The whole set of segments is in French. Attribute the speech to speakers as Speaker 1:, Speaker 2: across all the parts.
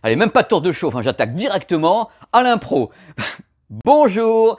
Speaker 1: Allez, même pas de tour de chauffe, hein, j'attaque directement à l'impro. Bonjour,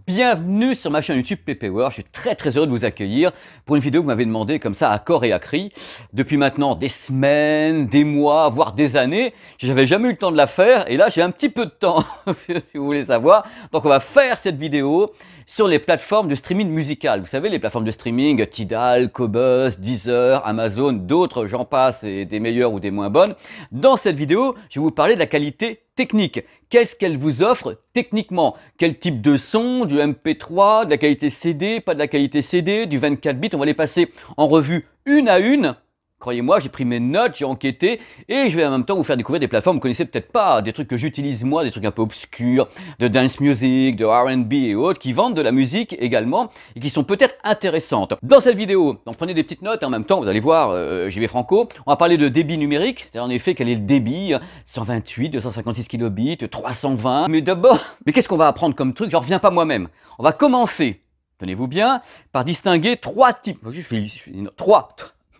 Speaker 1: bienvenue sur ma chaîne YouTube PPWorld. Je suis très heureux de vous accueillir pour une vidéo que vous m'avez demandé comme ça à corps et à cri depuis maintenant des semaines, des mois, voire des années. J'avais jamais eu le temps de la faire et là j'ai un petit peu de temps si vous voulez savoir. Donc on va faire cette vidéo sur les plateformes de streaming musical. Vous savez, les plateformes de streaming, Tidal, Qobuz, Deezer, Amazon, d'autres, j'en passe, et des meilleures ou des moins bonnes. Dans cette vidéo, je vais vous parler de la qualité technique. Qu'est-ce qu'elle vous offre techniquement? Quel type de son? Du MP3, de la qualité CD, pas de la qualité CD, du 24 bits? On va les passer en revue une à une. Croyez-moi, j'ai pris mes notes, j'ai enquêté et je vais en même temps vous faire découvrir des plateformes que vous connaissez peut-être pas, des trucs que j'utilise moi, des trucs un peu obscurs, de dance music, de R&B et autres, qui vendent de la musique également et qui sont peut-être intéressantes. Dans cette vidéo, donc prenez des petites notes en même temps, vous allez voir, j'y vais franco, on va parler de débit numérique, c'est-à-dire en effet quel est le débit, 128, 256 kilobits, 320, mais d'abord, mais qu'est-ce qu'on va apprendre comme truc? J'en reviens pas moi-même. On va commencer, tenez-vous bien, par distinguer trois types,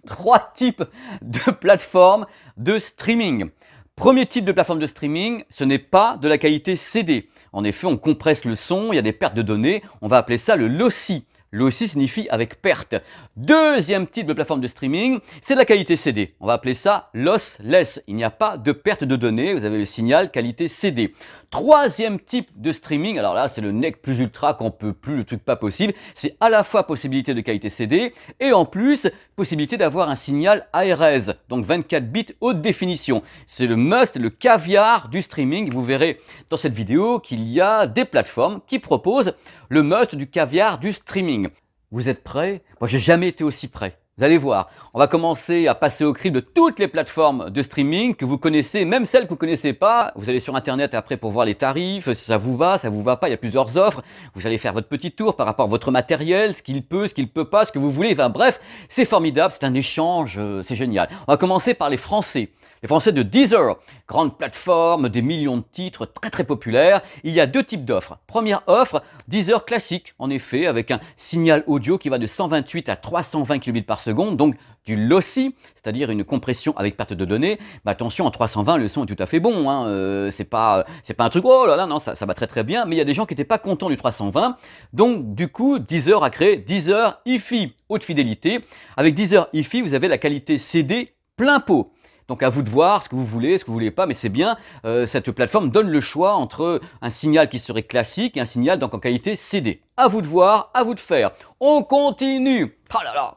Speaker 1: trois types de plateformes de streaming. Premier type de plateforme de streaming, ce n'est pas de la qualité CD. En effet, on compresse le son, il y a des pertes de données, on va appeler ça le lossy. Lossy signifie avec perte. Deuxième type de plateforme de streaming, c'est de la qualité CD. On va appeler ça lossless. Il n'y a pas de perte de données, vous avez le signal qualité CD. Troisième type de streaming, alors là c'est le nec plus ultra qu'on peut plus, le truc pas possible. C'est à la fois possibilité de qualité CD et en plus possibilité d'avoir un signal ARS, donc 24 bits haute définition. C'est le must, le caviar du streaming. Vous verrez dans cette vidéo qu'il y a des plateformes qui proposent le must du caviar du streaming. Vous êtes prêts? Moi j'ai jamais été aussi prêt. Vous allez voir, on va commencer à passer au crible de toutes les plateformes de streaming que vous connaissez, même celles que vous ne connaissez pas. Vous allez sur internet après pour voir les tarifs, si ça vous va pas, il y a plusieurs offres. Vous allez faire votre petit tour par rapport à votre matériel, ce qu'il peut pas, ce que vous voulez. Enfin, bref, c'est formidable, c'est un échange, c'est génial. On va commencer par les Français. Les Français de Deezer, grande plateforme, des millions de titres, très populaire. Il y a deux types d'offres. Première offre, Deezer classique, en effet, avec un signal audio qui va de 128 à 320 kilobits par seconde, donc du lossy, c'est-à-dire une compression avec perte de données. Mais attention, en 320, le son est tout à fait bon. Hein. C'est pas un truc, oh là là, non, ça va très bien. Mais il y a des gens qui n'étaient pas contents du 320. Donc, du coup, Deezer a créé Deezer hi-fi, haute fidélité. Avec Deezer hi-fi, vous avez la qualité CD plein pot. Donc à vous de voir ce que vous voulez, ce que vous voulez pas, mais c'est bien, cette plateforme donne le choix entre un signal qui serait classique et un signal donc en qualité CD. À vous de voir, à vous de faire. On continue, oh là là,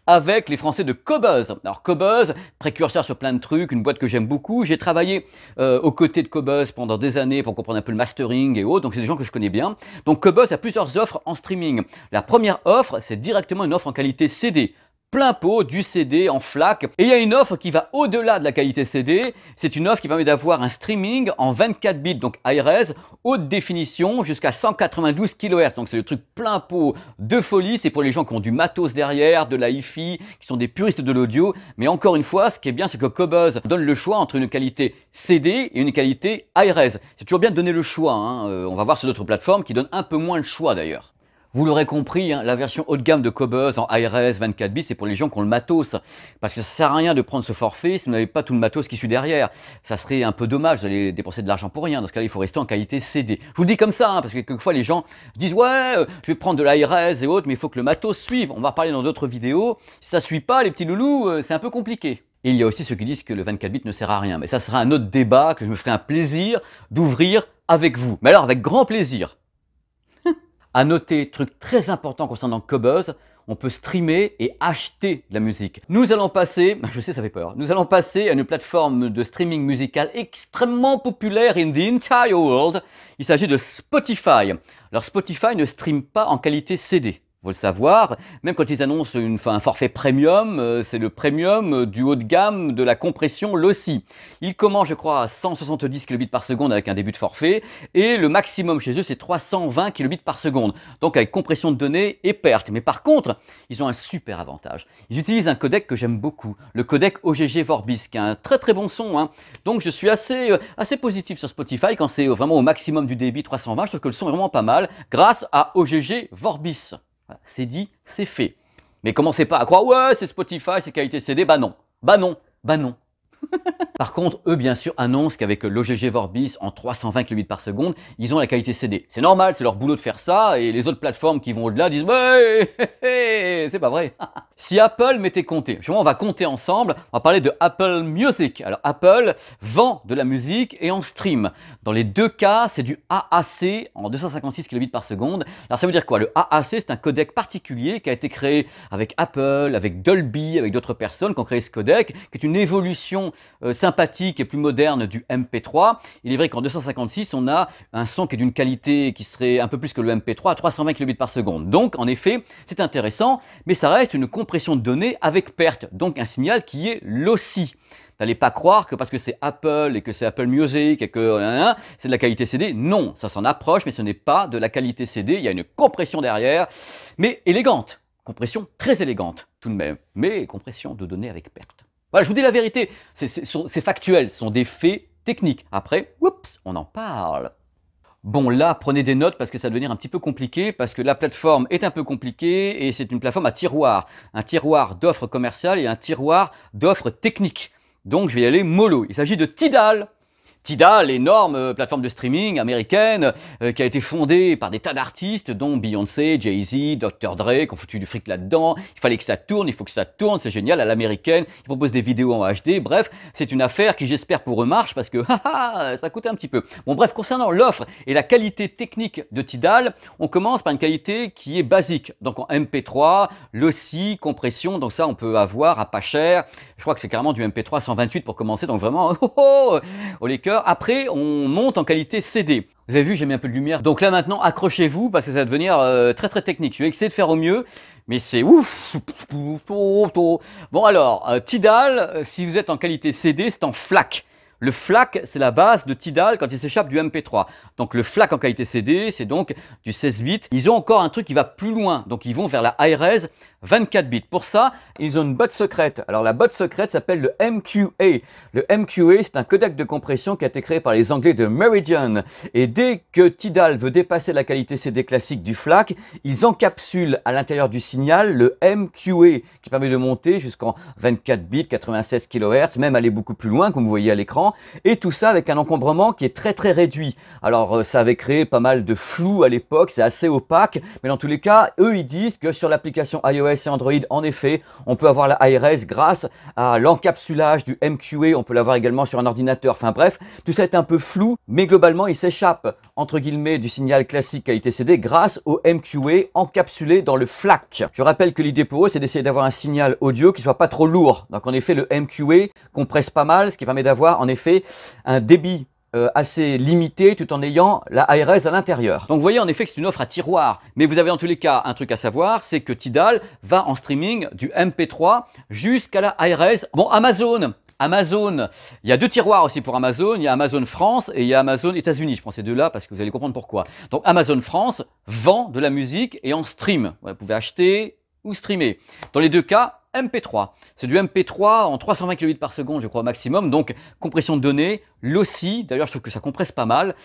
Speaker 1: avec les Français de Qobuz. Alors Qobuz, précurseur sur plein de trucs, une boîte que j'aime beaucoup. J'ai travaillé aux côtés de Qobuz pendant des années pour comprendre un peu le mastering et autres, donc c'est des gens que je connais bien. Donc Qobuz a plusieurs offres en streaming. La première offre, c'est directement une offre en qualité CD. Plein pot, du CD en FLAC. Et il y a une offre qui va au-delà de la qualité CD. C'est une offre qui permet d'avoir un streaming en 24 bits, donc ARS, haute définition, jusqu'à 192 kHz. Donc c'est le truc plein pot de folie. C'est pour les gens qui ont du matos derrière, de la hi-fi, qui sont des puristes de l'audio. Mais encore une fois, ce qui est bien, c'est que Qobuz donne le choix entre une qualité CD et une qualité ARS. C'est toujours bien de donner le choix. Hein. On va voir sur d'autres plateformes qui donnent un peu moins le choix d'ailleurs. Vous l'aurez compris, hein, la version haut de gamme de Qobuz en ARS 24 bits, c'est pour les gens qui ont le matos. Parce que ça sert à rien de prendre ce forfait si vous n'avez pas tout le matos qui suit derrière. Ça serait un peu dommage, vous allez dépenser de l'argent pour rien. Dans ce cas-là, il faut rester en qualité CD. Je vous le dis comme ça, hein, parce que quelquefois les gens disent « Ouais, je vais prendre de l'ARS et autres, mais il faut que le matos suive. » On va en reparler dans d'autres vidéos. Si ça ne suit pas, les petits loulous, c'est un peu compliqué. Et il y a aussi ceux qui disent que le 24 bits ne sert à rien. Mais ça sera un autre débat que je me ferai un plaisir d'ouvrir avec vous. Mais alors, avec grand plaisir. À noter, truc très important concernant Qobuz, on peut streamer et acheter de la musique. Nous allons passer, je sais ça fait peur, nous allons passer à une plateforme de streaming musical extrêmement populaire in the entire world. Il s'agit de Spotify. Alors Spotify ne stream pas en qualité CD. Faut le savoir, même quand ils annoncent un forfait premium, c'est le premium du haut de gamme de la compression lossy. Il commence, je crois, à 170 kilobits par seconde avec un début de forfait, et le maximum chez eux, c'est 320 kilobits par seconde. Donc avec compression de données et perte. Mais par contre, ils ont un super avantage. Ils utilisent un codec que j'aime beaucoup, le codec OGG Vorbis, qui a un très bon son. Hein. Donc je suis assez positif sur Spotify quand c'est vraiment au maximum du débit 320. Je trouve que le son est vraiment pas mal, grâce à OGG Vorbis. C'est dit, c'est fait. Mais commencez pas à croire, ouais, c'est Spotify, c'est qualité CD. Bah non, bah non, bah non. Par contre, eux, bien sûr, annoncent qu'avec l'OGG Vorbis en 320 kbps par seconde, ils ont la qualité CD. C'est normal, c'est leur boulot de faire ça, et les autres plateformes qui vont au-delà disent « Ouais, c'est pas vrai !» Si Apple m'était compté, justement, on va compter ensemble, on va parler de Apple Music. Alors, Apple vend de la musique et en stream. Dans les deux cas, c'est du AAC en 256 kbps par seconde. Alors, ça veut dire quoi? Le AAC, c'est un codec particulier qui a été créé avec Apple, avec Dolby, avec d'autres personnes qui ont créé ce codec, qui est une évolution sympathique et plus moderne du MP3. Il est vrai qu'en 256, on a un son qui est d'une qualité qui serait un peu plus que le MP3 à 320 kbps par seconde. Donc, en effet, c'est intéressant, mais ça reste une compression de données avec perte, donc un signal qui est lossy. N'allez pas croire que parce que c'est Apple et que c'est Apple Music et que c'est de la qualité CD. Non, ça s'en approche, mais ce n'est pas de la qualité CD. Il y a une compression derrière, mais élégante. Compression très élégante tout de même, mais compression de données avec perte. Voilà, je vous dis la vérité, c'est factuel, ce sont des faits techniques. Après, oups, on en parle. Bon, là, prenez des notes parce que ça va devenir un petit peu compliqué, parce que la plateforme est un peu compliquée et c'est une plateforme à tiroir. Un tiroir d'offres commerciales et un tiroir d'offres techniques. Donc, je vais y aller mollo. Il s'agit de Tidal. Tidal, l'énorme plateforme de streaming américaine qui a été fondée par des tas d'artistes dont Beyoncé, Jay-Z, Dr. Dre qui ont foutu du fric là-dedans. Il fallait que ça tourne, il faut que ça tourne, c'est génial, à l'américaine. Ils proposent des vidéos en HD. Bref, c'est une affaire qui j'espère pour eux marche parce que ça coûte un petit peu. Bon bref, concernant l'offre et la qualité technique de Tidal, on commence par une qualité qui est basique. Donc en MP3, lossy, compression, donc ça on peut avoir à pas cher. Je crois que c'est carrément du MP3 128 pour commencer, donc vraiment au liqueur. Après, on monte en qualité CD. Vous avez vu, j'ai mis un peu de lumière. Donc là maintenant, accrochez-vous parce que ça va devenir très très technique. Je vais essayer de faire au mieux, mais c'est ouf. Bon alors, Tidal, si vous êtes en qualité CD, c'est en FLAC. Le FLAC, c'est la base de Tidal quand il s'échappe du MP3. Donc le FLAC en qualité CD, c'est donc du 16 bits. Ils ont encore un truc qui va plus loin. Donc ils vont vers la high-res 24 bits. Pour ça, ils ont une botte secrète. Alors la botte secrète s'appelle le MQA. Le MQA, c'est un codec de compression qui a été créé par les Anglais de Meridian. Et dès que Tidal veut dépasser la qualité CD classique du FLAC, ils encapsulent à l'intérieur du signal le MQA qui permet de monter jusqu'en 24 bits, 96 kHz, même aller beaucoup plus loin comme vous voyez à l'écran. Et tout ça avec un encombrement qui est très très réduit. Alors ça avait créé pas mal de flou à l'époque, c'est assez opaque, mais dans tous les cas, eux ils disent que sur l'application iOS et Android, en effet, on peut avoir la high-res grâce à l'encapsulage du MQA, on peut l'avoir également sur un ordinateur, enfin bref, tout ça est un peu flou, mais globalement il s'échappe entre guillemets du signal classique qualité CD grâce au MQA encapsulé dans le FLAC. Je rappelle que l'idée pour eux c'est d'essayer d'avoir un signal audio qui soit pas trop lourd, donc en effet le MQA compresse pas mal, ce qui permet d'avoir en effet un débit assez limité tout en ayant la high-res à l'intérieur. Donc vous voyez en effet que c'est une offre à tiroir. Mais vous avez en tous les cas un truc à savoir, c'est que Tidal va en streaming du MP3 jusqu'à la high-res. Bon, Amazon, il y a deux tiroirs aussi pour Amazon, il y a Amazon France et il y a Amazon États-Unis. Je prends ces deux-là parce que vous allez comprendre pourquoi. Donc Amazon France vend de la musique et en stream. Vous pouvez acheter ou streamer. Dans les deux cas, MP3. C'est du MP3 en 320 kbps par seconde, je crois, au maximum. Donc, compression de données, lossy. D'ailleurs, je trouve que ça compresse pas mal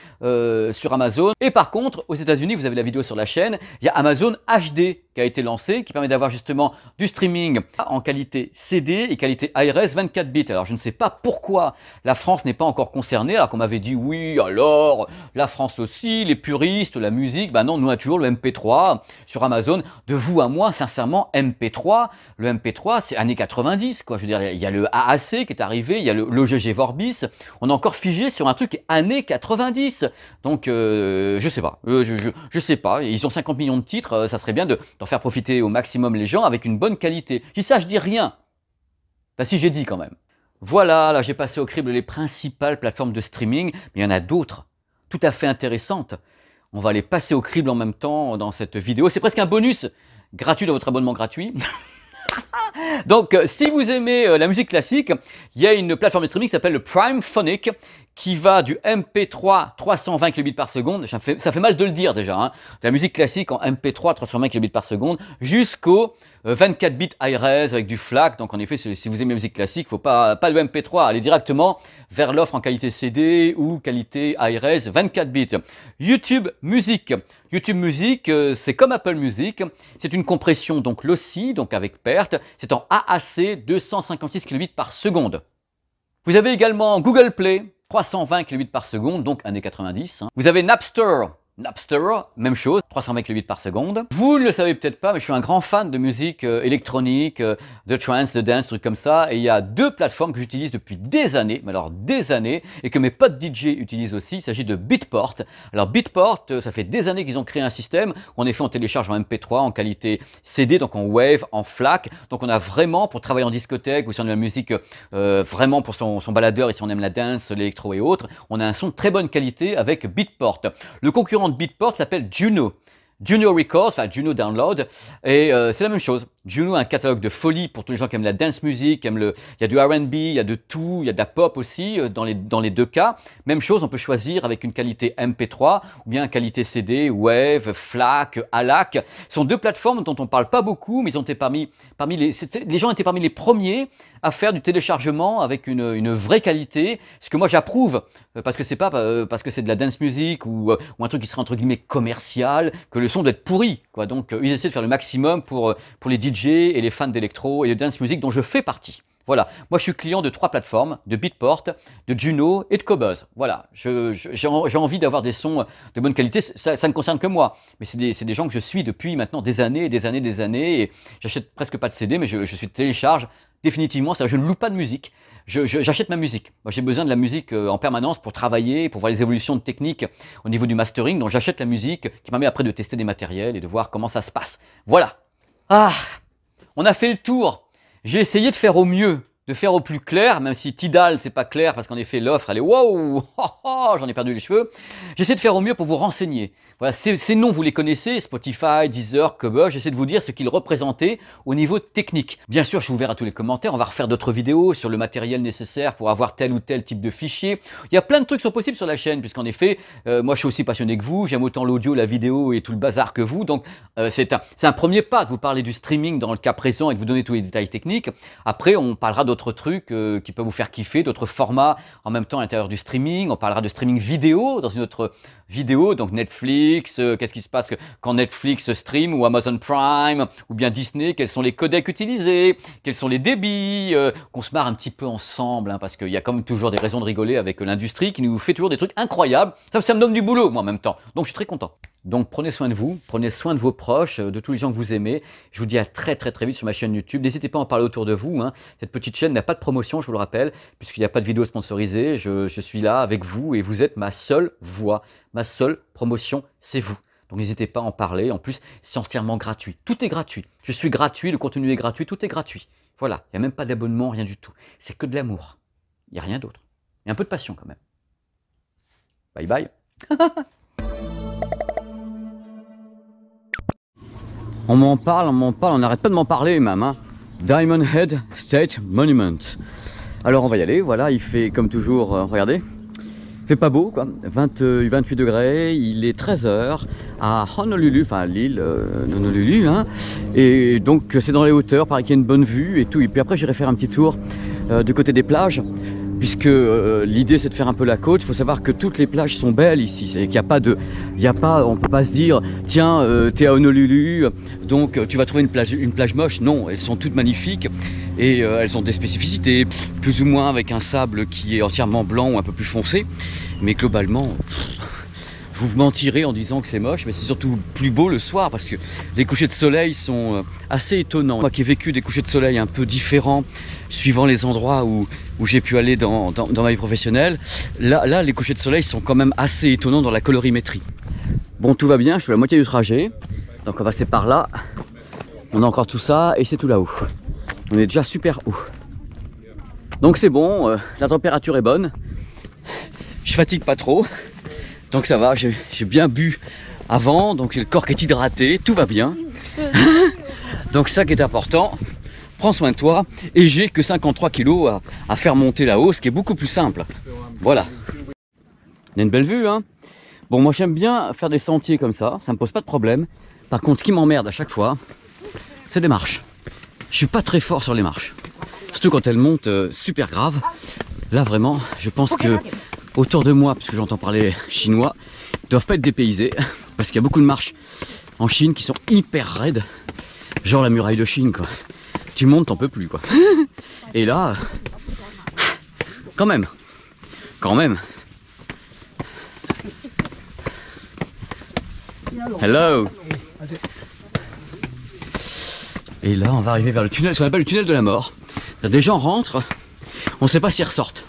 Speaker 1: sur Amazon. Et par contre, aux États-Unis, vous avez la vidéo sur la chaîne, il y a Amazon HD qui a été lancé, qui permet d'avoir justement du streaming en qualité CD et qualité high-res 24 bits. Alors, je ne sais pas pourquoi la France n'est pas encore concernée, alors qu'on m'avait dit, oui, alors, la France aussi, les puristes, la musique. Ben non, nous, on a toujours le MP3 sur Amazon. De vous à moi, sincèrement, MP3, le MP3, c'est années 90, quoi. Je veux dire, il y a le AAC qui est arrivé, il y a l'OGG Vorbis. On a encore figé sur un truc années 90. Donc, je sais pas. Je sais pas. Ils ont 50 millions de titres. Ça serait bien d'en faire profiter au maximum les gens avec une bonne qualité. Je dis ça, je dis rien. Bah si, j'ai dit quand même. Voilà, là, j'ai passé au crible les principales plateformes de streaming. Mais il y en a d'autres, tout à fait intéressantes. On va les passer au crible en même temps dans cette vidéo. C'est presque un bonus gratuit dans votre abonnement gratuit. Donc, si vous aimez la musique classique, il y a une plateforme de streaming qui s'appelle le Prime Phonic qui va du MP3 320 kbps par seconde, ça fait mal de le dire déjà, hein, la musique classique en MP3 320 kbps par seconde jusqu'au 24 bits high-res avec du FLAC. Donc en effet, si vous aimez la musique classique, il ne faut pas le MP3, aller directement vers l'offre en qualité CD ou qualité high-res 24 bits. YouTube Music. YouTube Music, c'est comme Apple Music, c'est une compression donc lossy, donc avec perte, c'est en AAC 256 kbps par seconde. Vous avez également Google Play, 320 kbps par seconde, donc années 90. Vous avez Napster. Napster, même chose, 320 kbps par seconde. Vous ne le savez peut-être pas, mais je suis un grand fan de musique électronique, de trance, de dance, trucs comme ça. Et il y a deux plateformes que j'utilise depuis des années, mais alors des années, et que mes potes DJ utilisent aussi. Il s'agit de Beatport. Alors Beatport, ça fait des années qu'ils ont créé un système où en effet on télécharge en MP3, en qualité CD, donc en wave, en FLAC. Donc on a vraiment, pour travailler en discothèque, ou si on aime la musique vraiment pour son baladeur, et si on aime la dance, l'électro et autres, on a un son de très bonne qualité avec Beatport. Le concurrent de Beatport s'appelle Juno. Juno Records, enfin Juno Download, et c'est la même chose. Juno a un catalogue de folie pour tous les gens qui aiment la dance music, il y a du R&B, il y a de tout, il y a de la pop aussi, dans les deux cas. Même chose, on peut choisir avec une qualité MP3 ou bien qualité CD, Wave, FLAC, ALAC. Ce sont deux plateformes dont on ne parle pas beaucoup, mais ils ont été les gens étaient parmi les premiers à faire du téléchargement avec une vraie qualité, ce que moi j'approuve, parce que c'est pas parce que c'est de la dance music ou un truc qui serait entre guillemets commercial, que le son doit être pourri, quoi. Donc ils essaient de faire le maximum pour les DJ et les fans d'électro et de dance music dont je fais partie. Voilà, moi je suis client de 3 plateformes, de Beatport, de Juno et de Qobuz. Voilà, j'ai envie d'avoir des sons de bonne qualité, ça ne concerne que moi, mais c'est des gens que je suis depuis maintenant des années et des années et des années, et j'achète presque pas de CD, mais je suis télécharge définitivement, je ne loue pas de musique, j'achète ma musique. Moi j'ai besoin de la musique en permanence pour travailler, pour voir les évolutions de technique au niveau du mastering, donc j'achète la musique qui permet après de tester des matériels et de voir comment ça se passe. Voilà. Ah, on a fait le tour. J'ai essayé de faire au mieux, de faire au plus clair, même si Tidal c'est pas clair parce qu'en effet l'offre elle est wow, j'en ai perdu les cheveux. J'essaie de faire au mieux pour vous renseigner. Voilà, ces noms vous les connaissez, Spotify, Deezer, Qobuz. J'essaie de vous dire ce qu'ils représentaient au niveau technique. Bien sûr, je suis ouvert à tous les commentaires. On va refaire d'autres vidéos sur le matériel nécessaire pour avoir tel ou tel type de fichier. Il y a plein de trucs qui sont possibles sur la chaîne, puisqu'en effet, moi je suis aussi passionné que vous. J'aime autant l'audio, la vidéo et tout le bazar que vous. Donc c'est un premier pas de vous parler du streaming dans le cas présent et de vous donner tous les détails techniques. Après, on parlera d'autres trucs qui peuvent vous faire kiffer, d'autres formats en même temps à l'intérieur du streaming. On parlera de streaming vidéo dans une autre vidéo, donc Netflix, qu'est-ce qui se passe quand Netflix stream ou Amazon Prime ou bien Disney, quels sont les codecs utilisés, quels sont les débits, qu'on se marre un petit peu ensemble, hein, parce qu'il y a quand même toujours des raisons de rigoler avec l'industrie qui nous fait toujours des trucs incroyables. Ça me donne du boulot, moi en même temps, donc je suis très content. Donc prenez soin de vous, prenez soin de vos proches, de tous les gens que vous aimez. Je vous dis à très vite sur ma chaîne YouTube. N'hésitez pas à en parler autour de vous, hein. Cette petite chaîne n'a pas de promotion, je vous le rappelle, puisqu'il n'y a pas de vidéo sponsorisée. Je suis là avec vous et vous êtes ma seule voix, ma seule promotion, c'est vous. Donc n'hésitez pas à en parler. En plus, c'est entièrement gratuit. Tout est gratuit. Je suis gratuit, le contenu est gratuit, tout est gratuit. Voilà, il n'y a même pas d'abonnement, rien du tout. C'est que de l'amour. Il n'y a rien d'autre. Il y a un peu de passion quand même. Bye bye. On m'en parle, on n'arrête pas de m'en parler même, hein. Diamond Head State Monument. Alors on va y aller, voilà, il fait comme toujours, regardez, il fait pas beau quoi, 28 degrés, il est 13 h à Honolulu, enfin l'île Honolulu, hein. Et donc c'est dans les hauteurs, pareil qu'il y a une bonne vue et tout, et puis après j'irai faire un petit tour du côté des plages. Puisque l'idée c'est de faire un peu la côte. Il faut savoir que toutes les plages sont belles ici, c'est qu'il n'y a pas on peut pas se dire tiens t'es à Honolulu donc tu vas trouver une plage moche. Non, elles sont toutes magnifiques et elles ont des spécificités, plus ou moins avec un sable qui est entièrement blanc ou un peu plus foncé, mais globalement vous mentirez en disant que c'est moche, mais c'est surtout plus beau le soir parce que les couchers de soleil sont assez étonnants. Moi qui ai vécu des couchers de soleil un peu différents suivant les endroits où j'ai pu aller dans ma vie professionnelle, là les couchers de soleil sont quand même assez étonnants dans la colorimétrie. Bon, tout va bien, je suis à la moitié du trajet, donc on va passer par là. On a encore tout ça et c'est tout là-haut. On est déjà super haut. Donc c'est bon, la température est bonne, je fatigue pas trop. Donc ça va, j'ai bien bu avant, donc le corps qui est hydraté, tout va bien. Donc ça qui est important, prends soin de toi. Et j'ai que 53 kilos à faire monter là-haut, ce qui est beaucoup plus simple. Voilà. Il y a une belle vue, hein. Bon, moi j'aime bien faire des sentiers comme ça me pose pas de problème. Par contre, ce qui m'emmerde à chaque fois, c'est les marches. Je suis pas très fort sur les marches. Surtout quand elles montent super grave. Là vraiment, je pense que autour de moi, parce que j'entends parler chinois, ils doivent pas être dépaysés, parce qu'il y a beaucoup de marches en Chine qui sont hyper raides, genre la muraille de Chine quoi. Tu montes, t'en peux plus quoi. Et là, Quand même. Quand même. Hello. Et là, on va arriver vers le tunnel, ce qu'on appelle le tunnel de la mort. Des gens rentrent, on ne sait pas s'ils ressortent.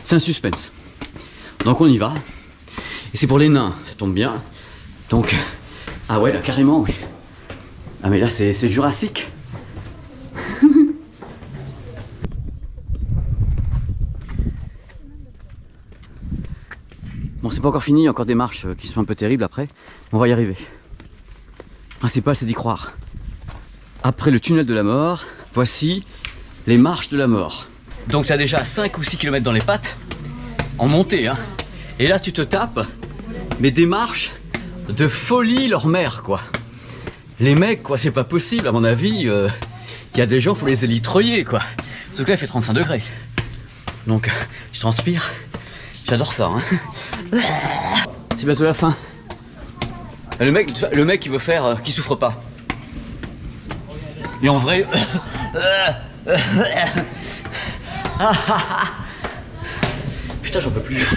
Speaker 1: C'est un suspense. Donc on y va. Et c'est pour les nains, ça tombe bien. Donc, ah ouais, là carrément, oui. Ah mais là c'est jurassique. Bon, c'est pas encore fini, il y a encore des marches qui sont un peu terribles après. On va y arriver. Le principal, c'est d'y croire. Après le tunnel de la mort, voici les marches de la mort. Donc tu as déjà 5 ou 6 km dans les pattes, en montée, hein. Et là tu te tapes, mais des marches de folie leur mère, quoi. Les mecs, quoi, c'est pas possible, à mon avis, il y a des gens, faut les élitreiller, quoi. Sauf que là il fait 35 degrés. Donc je transpire, j'adore ça, hein. C'est bientôt la fin. Le mec qui veut faire, qui souffre pas. Et en vrai... Putain, j'en peux plus.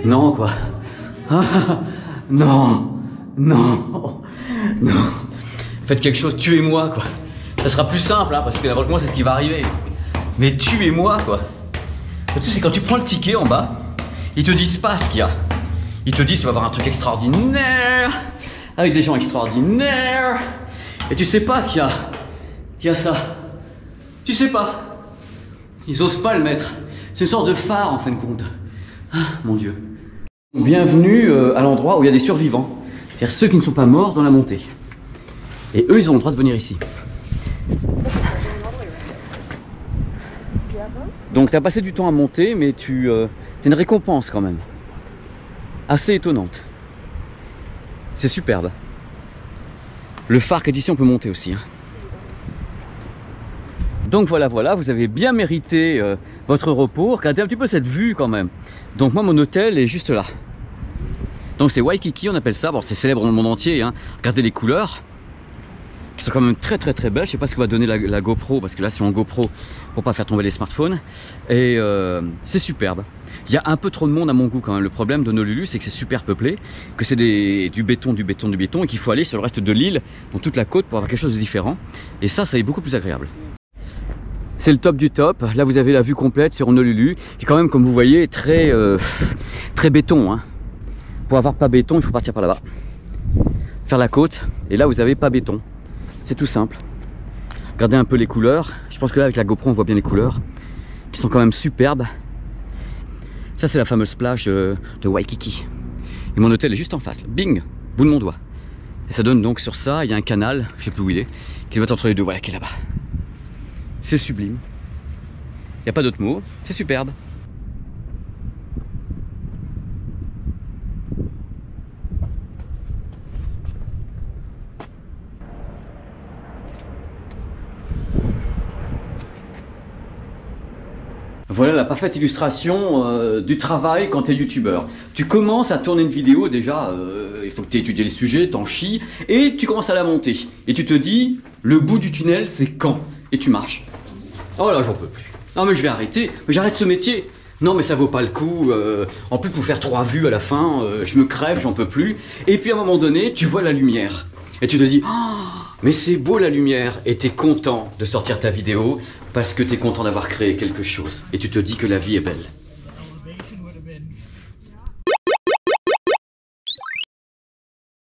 Speaker 1: Non, quoi. Non. Non. Non. Faites quelque chose, tuez-moi, quoi. Ça sera plus simple, hein, parce que franchement, c'est ce qui va arriver. Mais tuez-moi, quoi. Tu sais, quand tu prends le ticket en bas, ils te disent pas ce qu'il y a. Ils te disent, tu vas avoir un truc extraordinaire, avec des gens extraordinaires. Et tu sais pas qu'il y a ça. Tu sais pas. Ils osent pas le mettre. C'est une sorte de phare en fin de compte. Ah, mon Dieu. Bienvenue à l'endroit où il y a des survivants. C'est-à-dire ceux qui ne sont pas morts dans la montée. Et eux, ils ont le droit de venir ici. Donc tu as passé du temps à monter, mais tu as une récompense quand même. Assez étonnante. C'est superbe. Le phare qui est ici, on peut monter aussi, hein. Donc voilà, vous avez bien mérité votre repos. Regardez un petit peu cette vue quand même. Donc moi, mon hôtel est juste là. Donc c'est Waikiki, on appelle ça. Bon, c'est célèbre dans le monde entier, hein. Regardez les couleurs, qui sont quand même très belles. Je sais pas ce que va donner la GoPro, parce que là c'est en GoPro pour pas faire tomber les smartphones. Et c'est superbe. Il y a un peu trop de monde à mon goût quand même. Le problème d'Honolulu, c'est que c'est super peuplé, que c'est du béton, et qu'il faut aller sur le reste de l'île, dans toute la côte, pour avoir quelque chose de différent. Et ça est beaucoup plus agréable. C'est le top du top. Là vous avez la vue complète sur Honolulu, qui est quand même, comme vous voyez, très béton, hein. Pour avoir pas béton, il faut partir par là-bas, faire la côte, et là vous avez pas béton. C'est tout simple. Regardez un peu les couleurs. Je pense que là avec la GoPro on voit bien les couleurs, qui sont quand même superbes. Ça c'est la fameuse plage de Waikiki. Et mon hôtel est juste en face, là. Bing, bout de mon doigt. Et ça donne donc sur ça, il y a un canal, je sais plus où il est, qui va être entre les deux, voilà, qui est là-bas. C'est sublime. Il n'y a pas d'autre mot, c'est superbe. Voilà la parfaite illustration du travail quand tu es youtubeur. Tu commences à tourner une vidéo, déjà, il faut que tu aies étudié les sujets, t'en chies, et tu commences à la monter. Et tu te dis, le bout du tunnel, c'est quand? Et tu marches. Oh là, j'en peux plus. Non mais je vais arrêter, mais j'arrête ce métier. Non mais ça vaut pas le coup, en plus pour faire 3 vues à la fin, je me crève, j'en peux plus. Et puis à un moment donné, tu vois la lumière. Et tu te dis, oh, mais c'est beau la lumière. Et tu es content de sortir ta vidéo parce que tu es content d'avoir créé quelque chose. Et tu te dis que la vie est belle.